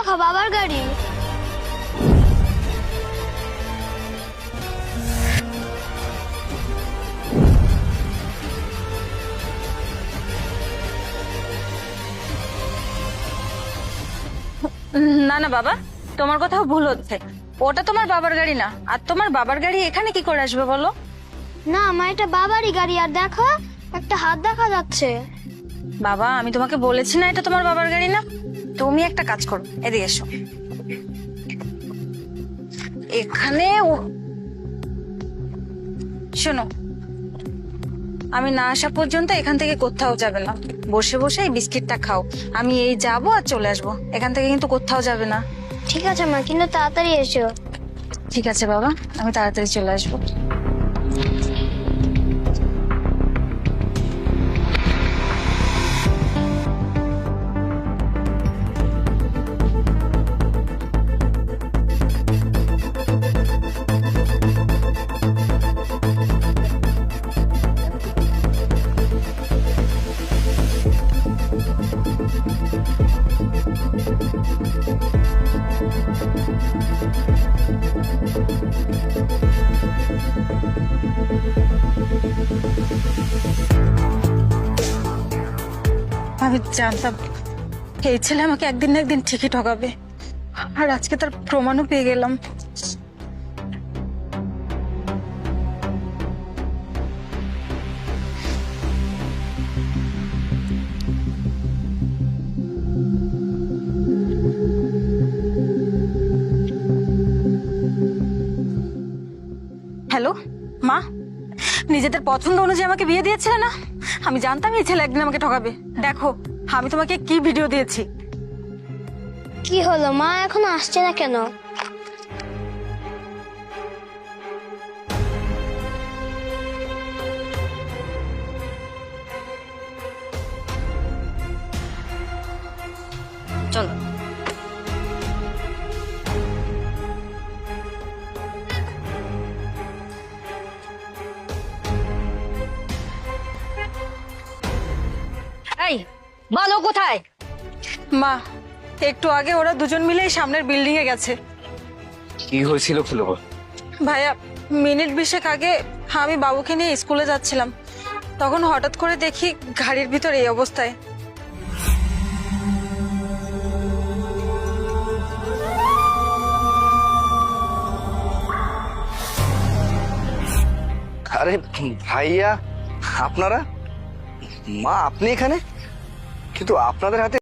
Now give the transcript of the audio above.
দেখো বাবার গাড়ি। না না বাবা, তোমার কোথাও ভুল হচ্ছে। ওটা তোমার বাবার গাড়ি না। আর তোমার বাবার গাড়ি এখানে কি করে আসবে বলো? না মা, এটা বাবারই গাড়ি। আর দেখো একটা হাত দেখা যাচ্ছে। বাবা, আমি তোমাকে বলেছি না এটা তোমার বাবার গাড়ি না। তুমি একটা কাজ করো, এদিকে এসো। এখানে শোনো, আমি না আসা পর্যন্ত এখান থেকে কোথাও যাবে না। বসে বসে এই বিস্কিটটা খাও। আমি এই যাবো আর চলে আসবো, এখান থেকে কিন্তু কোথাও যাবে না। ঠিক আছে মা, কিন্তু তাড়াতাড়ি এসো। ঠিক আছে বাবা, আমি তাড়াতাড়ি চলে আসবো। আমি জানতাম এই ছেলে আমাকে একদিন না একদিন ঠিকই ঠকাবে, আর আজকে তার প্রমাণও পেয়ে গেলাম। হ্যালো মা, নিজেদের পছন্দ অনুযায়ী আমাকে বিয়ে দিয়েছিলে না? আমি জানতাম এই ছেলে একদিন আমাকে ঠকাবে। দেখো আমি তোমাকে কি ভিডিও দিয়েছি। কি হলো মা, এখনো আসছে না কেন? চলো। এই বলো কোথায়? মা, একটু আগে ওরা দুজন মিলে এই সামনের বিল্ডিং এ গেছে। কি হয়েছিল খুলে বল। ভাইয়া, মিনিট 20 আগে আমি বাবুকে নিয়ে স্কুলে যাচ্ছিলাম, তখন হঠাৎ করে দেখি গাড়ির ভিতর এই অবস্থায়। আরে ভাইয়া, আপনারা? মা, আপনি এখানে? কিন্তু আপনাদের হাতে